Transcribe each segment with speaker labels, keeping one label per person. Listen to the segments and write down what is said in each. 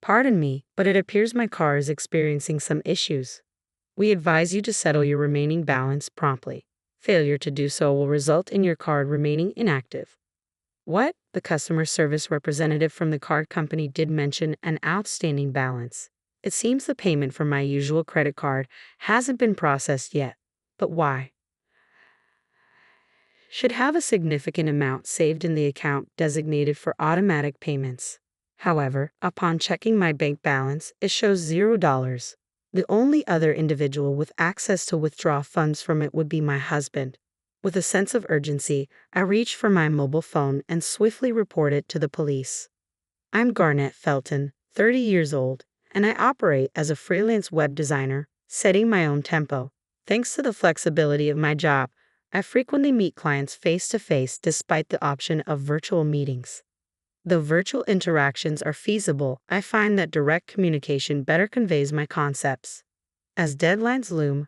Speaker 1: Pardon me, but it appears my car is experiencing some issues. We advise you to settle your remaining balance promptly. Failure to do so will result in your card remaining inactive. What? The customer service representative from the card company did mention an outstanding balance. It seems the payment from my usual credit card hasn't been processed yet. But why? Should have a significant amount saved in the account designated for automatic payments. However, upon checking my bank balance, it shows $0. The only other individual with access to withdraw funds from it would be my husband. With a sense of urgency, I reached for my mobile phone and swiftly reported to the police. I'm Garnett Felton, 30 years old, and I operate as a freelance web designer, setting my own tempo. Thanks to the flexibility of my job, I frequently meet clients face-to-face despite the option of virtual meetings. Though virtual interactions are feasible, I find that direct communication better conveys my concepts. As deadlines loom,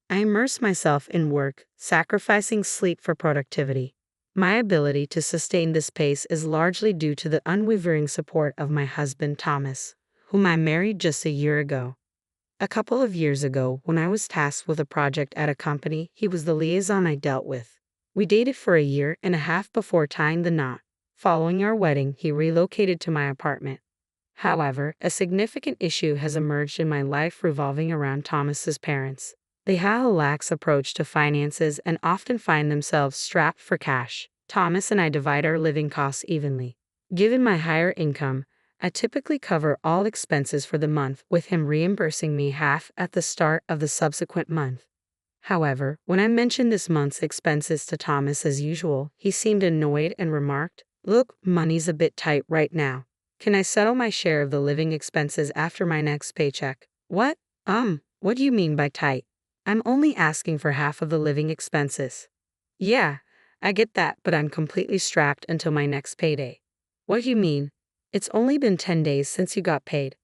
Speaker 1: I immerse myself in work, sacrificing sleep for productivity. My ability to sustain this pace is largely due to the unwavering support of my husband Thomas, whom I married just a year ago. A couple of years ago, when I was tasked with a project at a company, he was the liaison I dealt with. We dated for a year and a half before tying the knot. Following our wedding, he relocated to my apartment. However, a significant issue has emerged in my life revolving around Thomas's parents. They have a lax approach to finances and often find themselves strapped for cash. Thomas and I divide our living costs evenly. Given my higher income, I typically cover all expenses for the month, with him reimbursing me half at the start of the subsequent month. However, when I mentioned this month's expenses to Thomas as usual, he seemed annoyed and remarked, "Look, money's a bit tight right now. Can I settle my share of the living expenses after my next paycheck?" What do you mean by tight? I'm only asking for half of the living expenses." "Yeah, I get that, but I'm completely strapped until my next payday." "What do you mean? It's only been 10 days since you got paid."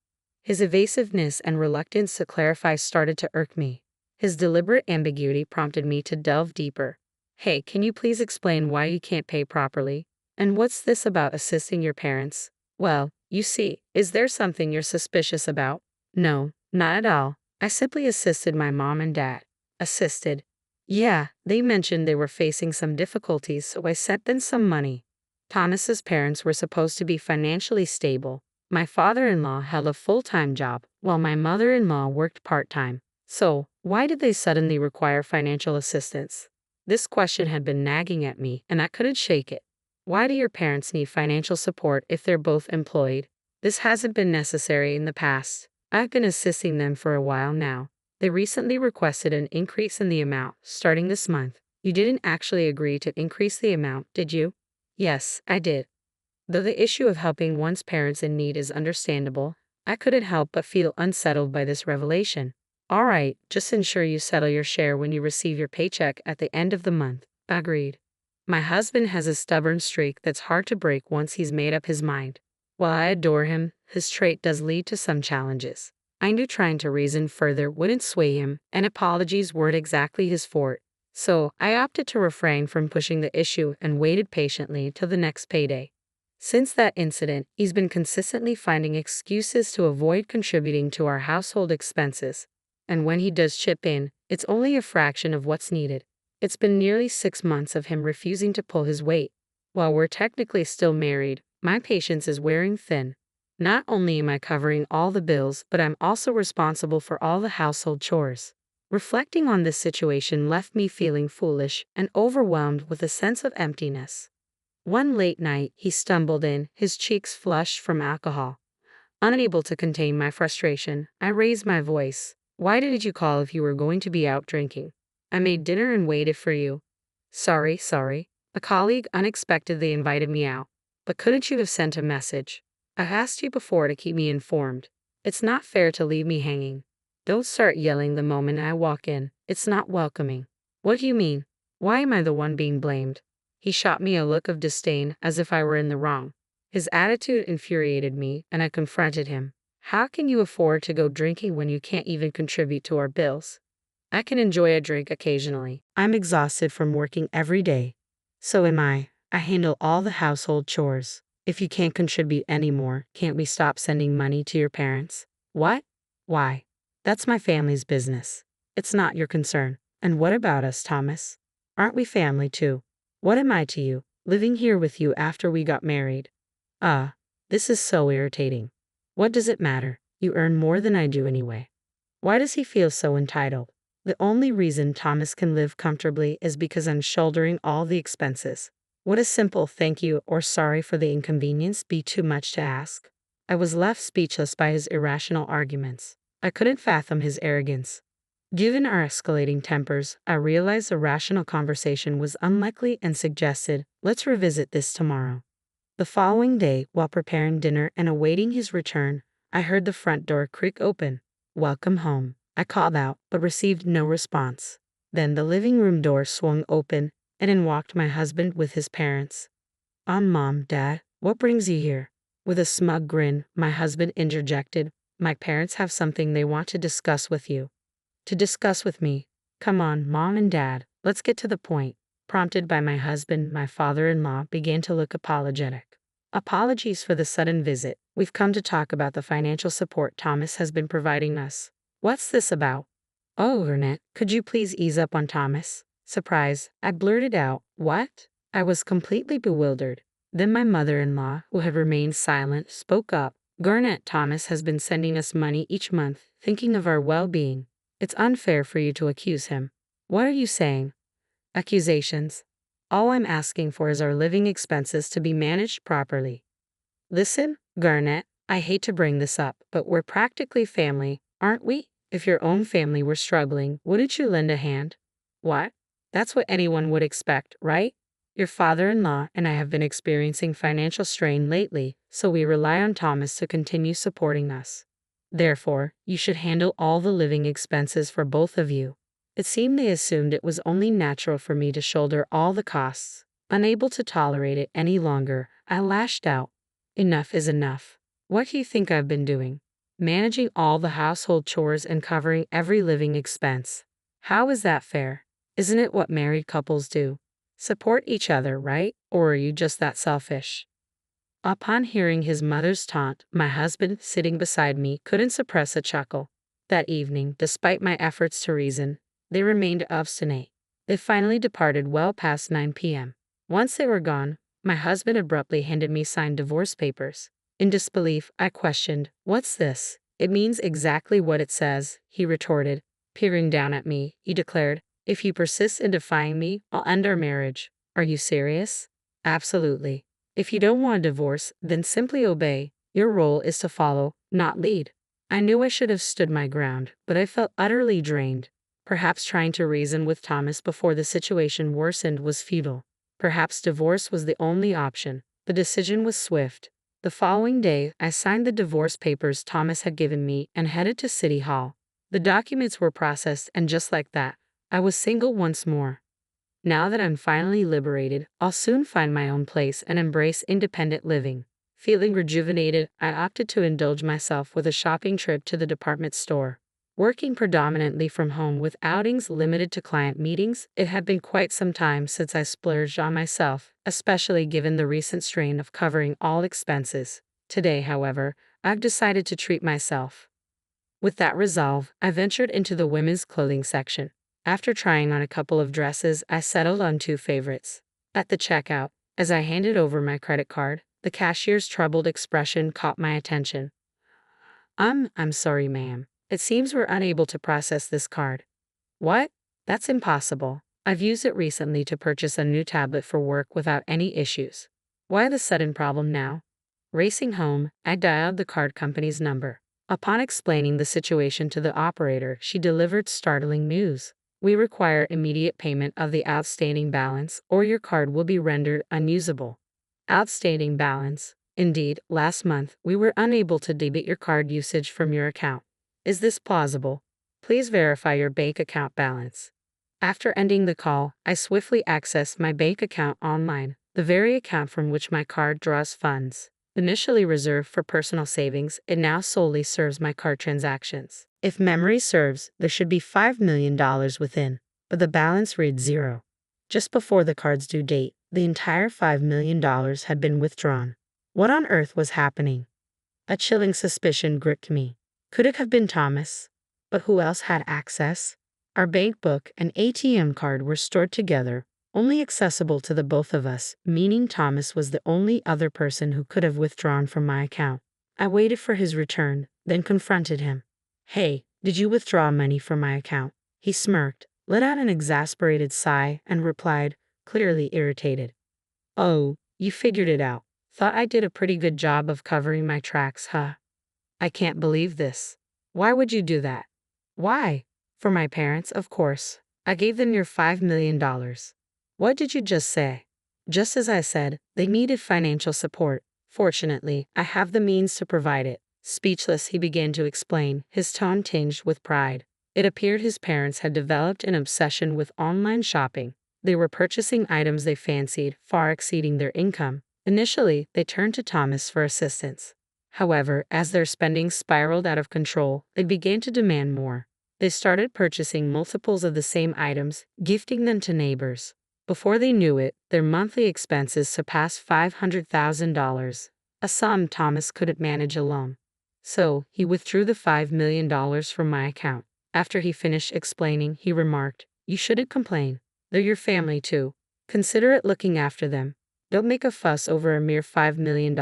Speaker 1: His evasiveness and reluctance to clarify started to irk me. His deliberate ambiguity prompted me to delve deeper. "Hey, can you please explain why you can't pay properly? And what's this about assisting your parents?" "Well, you see, is there something you're suspicious about?" "No, not at all. I simply assisted my mom and dad." "Assisted?" "Yeah, they mentioned they were facing some difficulties, so I sent them some money." Thomas's parents were supposed to be financially stable. My father-in-law held a full-time job, while my mother-in-law worked part-time. So, why did they suddenly require financial assistance? This question had been nagging at me, and I couldn't shake it. Why do your parents need financial support if they're both employed? This hasn't been necessary in the past. I've been assisting them for a while now. They recently requested an increase in the amount, starting this month. You didn't actually agree to increase the amount, did you? Yes, I did. Though the issue of helping one's parents in need is understandable, I couldn't help but feel unsettled by this revelation. "All right, just ensure you settle your share when you receive your paycheck at the end of the month." Agreed. My husband has a stubborn streak that's hard to break once he's made up his mind. While I adore him, his trait does lead to some challenges. I knew trying to reason further wouldn't sway him, and apologies weren't exactly his forte. So, I opted to refrain from pushing the issue and waited patiently till the next payday. Since that incident, he's been consistently finding excuses to avoid contributing to our household expenses. And when he does chip in, it's only a fraction of what's needed. It's been nearly 6 months of him refusing to pull his weight. While we're technically still married, my patience is wearing thin. Not only am I covering all the bills, but I'm also responsible for all the household chores. Reflecting on this situation left me feeling foolish and overwhelmed with a sense of emptiness. One late night, he stumbled in, his cheeks flushed from alcohol. Unable to contain my frustration, I raised my voice. "Why did you call if you were going to be out drinking? I made dinner and waited for you." Sorry. A colleague unexpectedly invited me out. "But couldn't you have sent a message? I asked you before to keep me informed. It's not fair to leave me hanging." "Don't start yelling the moment I walk in. It's not welcoming." "What do you mean? Why am I the one being blamed?" He shot me a look of disdain, as if I were in the wrong. His attitude infuriated me, and I confronted him. "How can you afford to go drinking when you can't even contribute to our bills?" "I can enjoy a drink occasionally. I'm exhausted from working every day." "So am I. I handle all the household chores." If you can't contribute anymore, can't we stop sending money to your parents? What? Why? That's my family's business. It's not your concern. And what about us, Thomas? Aren't we family too? What am I to you, living here with you after we got married? This is so irritating. What does it matter? You earn more than I do anyway. Why does he feel so entitled? The only reason Thomas can live comfortably is because I'm shouldering all the expenses. Would a simple thank you or sorry for the inconvenience be too much to ask? I was left speechless by his irrational arguments. I couldn't fathom his arrogance. Given our escalating tempers, I realized a rational conversation was unlikely and suggested, let's revisit this tomorrow. The following day, while preparing dinner and awaiting his return, I heard the front door creak open. Welcome home, I called out, but received no response. Then the living room door swung open, and in walked my husband with his parents. Mom, Dad, what brings you here? With a smug grin, my husband interjected, my parents have something they want to discuss with you. To discuss with me? Come on, Mom and Dad, let's get to the point. Prompted by my husband, my father-in-law began to look apologetic. Apologies for the sudden visit. We've come to talk about the financial support Thomas has been providing us. What's this about? Oh, Ernest, could you please ease up on Thomas? Surprised, I blurted out, what? I was completely bewildered. Then my mother-in-law, who had remained silent, spoke up. Garnett, Thomas has been sending us money each month, thinking of our well-being. It's unfair for you to accuse him. What are you saying? Accusations. All I'm asking for is our living expenses to be managed properly. Listen, Garnett, I hate to bring this up, but we're practically family, aren't we? If your own family were struggling, wouldn't you lend a hand? What? That's what anyone would expect, right? Your father-in-law and I have been experiencing financial strain lately, so we rely on Thomas to continue supporting us. Therefore, you should handle all the living expenses for both of you. It seemed they assumed it was only natural for me to shoulder all the costs. Unable to tolerate it any longer, I lashed out. Enough is enough. What do you think I've been doing? Managing all the household chores and covering every living expense. How is that fair? Isn't it what married couples do? Support each other, right? Or are you just that selfish? Upon hearing his mother's taunt, my husband, sitting beside me, couldn't suppress a chuckle. That evening, despite my efforts to reason, they remained obstinate. They finally departed well past 9 p.m. Once they were gone, my husband abruptly handed me signed divorce papers. In disbelief, I questioned, what's this? It means exactly what it says, he retorted. Peering down at me, he declared, if you persist in defying me, I'll end our marriage. Are you serious? Absolutely. If you don't want a divorce, then simply obey. Your role is to follow, not lead. I knew I should have stood my ground, but I felt utterly drained. Perhaps trying to reason with Thomas before the situation worsened was futile. Perhaps divorce was the only option. The decision was swift. The following day, I signed the divorce papers Thomas had given me and headed to City Hall. The documents were processed, and just like that, I was single once more. Now that I'm finally liberated, I'll soon find my own place and embrace independent living. Feeling rejuvenated, I opted to indulge myself with a shopping trip to the department store. Working predominantly from home with outings limited to client meetings, it had been quite some time since I splurged on myself, especially given the recent strain of covering all expenses. Today, however, I've decided to treat myself. With that resolve, I ventured into the women's clothing section. After trying on a couple of dresses, I settled on 2 favorites. At the checkout, as I handed over my credit card, the cashier's troubled expression caught my attention. I'm sorry, ma'am. It seems we're unable to process this card. What? That's impossible. I've used it recently to purchase a new tablet for work without any issues. Why the sudden problem now? Racing home, I dialed the card company's number. Upon explaining the situation to the operator, she delivered startling news. We require immediate payment of the outstanding balance, or your card will be rendered unusable. Outstanding balance. Indeed, last month, we were unable to debit your card usage from your account. Is this plausible? Please verify your bank account balance. After ending the call, I swiftly accessed my bank account online, the very account from which my card draws funds. Initially reserved for personal savings, it now solely serves my card transactions. If memory serves, there should be $5 million within, but the balance reads 0. Just before the card's due date, the entire $5 million had been withdrawn. What on earth was happening? A chilling suspicion gripped me. Could it have been Thomas? But who else had access? Our bank book and ATM card were stored together, only accessible to the both of us, meaning Thomas was the only other person who could have withdrawn from my account. I waited for his return, then confronted him. Hey, did you withdraw money from my account? He smirked, let out an exasperated sigh, and replied, clearly irritated. Oh, you figured it out. Thought I did a pretty good job of covering my tracks, huh? I can't believe this. Why would you do that? Why? For my parents, of course. I gave them your $5 million. What did you just say? Just as I said, they needed financial support. Fortunately, I have the means to provide it. Speechless, he began to explain, his tone tinged with pride. It appeared his parents had developed an obsession with online shopping. They were purchasing items they fancied, far exceeding their income. Initially, they turned to Thomas for assistance. However, as their spending spiraled out of control, they began to demand more. They started purchasing multiples of the same items, gifting them to neighbors. Before they knew it, their monthly expenses surpassed $500,000, a sum Thomas couldn't manage alone. So, he withdrew the $5 million from my account. After he finished explaining, he remarked, "You shouldn't complain. They're your family too. Consider it looking after them. Don't make a fuss over a mere $5 million.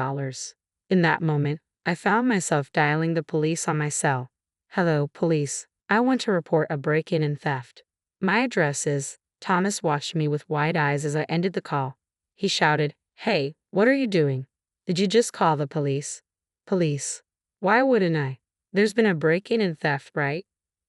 Speaker 1: In that moment, I found myself dialing the police on my cell. Hello, police. I want to report a break-in and theft. My address is... Thomas watched me with wide eyes as I ended the call. He shouted, "Hey, what are you doing? Did you just call the police?" Police. Why wouldn't I? There's been a break-in and theft, right?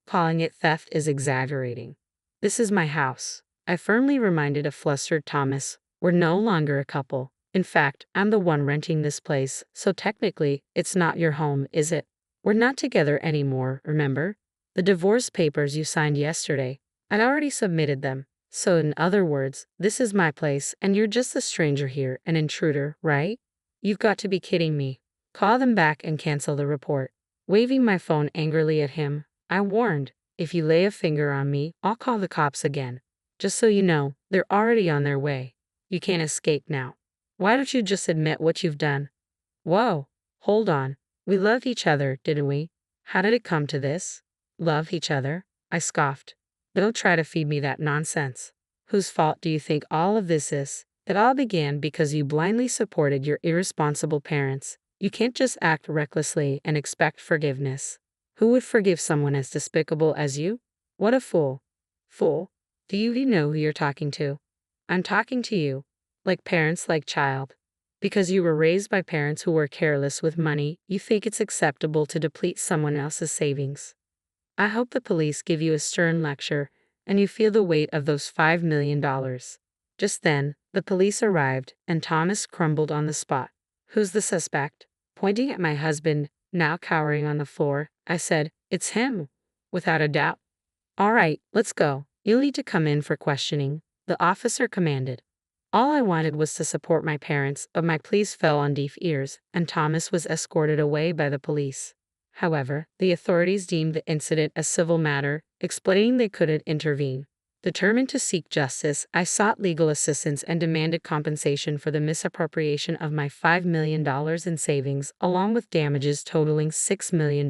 Speaker 1: Calling it theft is exaggerating. This is my house. I firmly reminded a flustered Thomas. We're no longer a couple. In fact, I'm the one renting this place, so technically, it's not your home, is it? We're not together anymore, remember? The divorce papers you signed yesterday, I'd already submitted them. So in other words, this is my place and you're just a stranger here, an intruder, right? You've got to be kidding me. Call them back and cancel the report. Waving my phone angrily at him, I warned, if you lay a finger on me, I'll call the cops again. Just so you know, they're already on their way. You can't escape now. Why don't you just admit what you've done? Whoa, hold on. We loved each other, didn't we? How did it come to this? Love each other? I scoffed. Don't try to feed me that nonsense. Whose fault do you think all of this is? It all began because you blindly supported your irresponsible parents. You can't just act recklessly and expect forgiveness. Who would forgive someone as despicable as you? What a fool. Fool? Do you even know who you're talking to? I'm talking to you. Like parents, like child. Because you were raised by parents who were careless with money, you think it's acceptable to deplete someone else's savings. I hope the police give you a stern lecture and you feel the weight of those $5 million. Just then, the police arrived and Thomas crumbled on the spot. Who's the suspect? Pointing at my husband, now cowering on the floor, I said, "It's him." Without a doubt. "All right, let's go. You'll need to come in for questioning," the officer commanded. All I wanted was to support my parents, but my pleas fell on deaf ears, and Thomas was escorted away by the police. However, the authorities deemed the incident a civil matter, explaining they couldn't intervene. Determined to seek justice, I sought legal assistance and demanded compensation for the misappropriation of my $5 million in savings, along with damages totaling $6 million.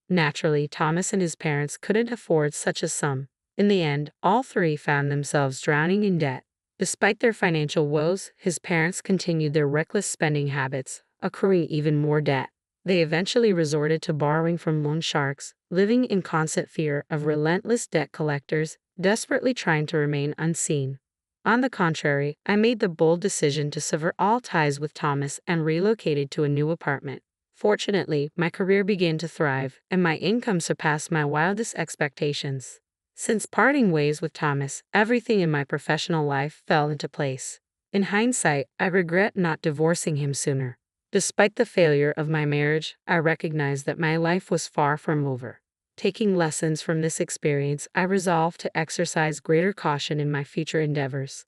Speaker 1: Naturally, Thomas and his parents couldn't afford such a sum. In the end, all three found themselves drowning in debt. Despite their financial woes, his parents continued their reckless spending habits, accruing even more debt. They eventually resorted to borrowing from loan sharks, living in constant fear of relentless debt collectors, desperately trying to remain unseen. On the contrary, I made the bold decision to sever all ties with Thomas and relocated to a new apartment. Fortunately, my career began to thrive, and my income surpassed my wildest expectations. Since parting ways with Thomas, everything in my professional life fell into place. In hindsight, I regret not divorcing him sooner. Despite the failure of my marriage, I recognized that my life was far from over. Taking lessons from this experience, I resolved to exercise greater caution in my future endeavors.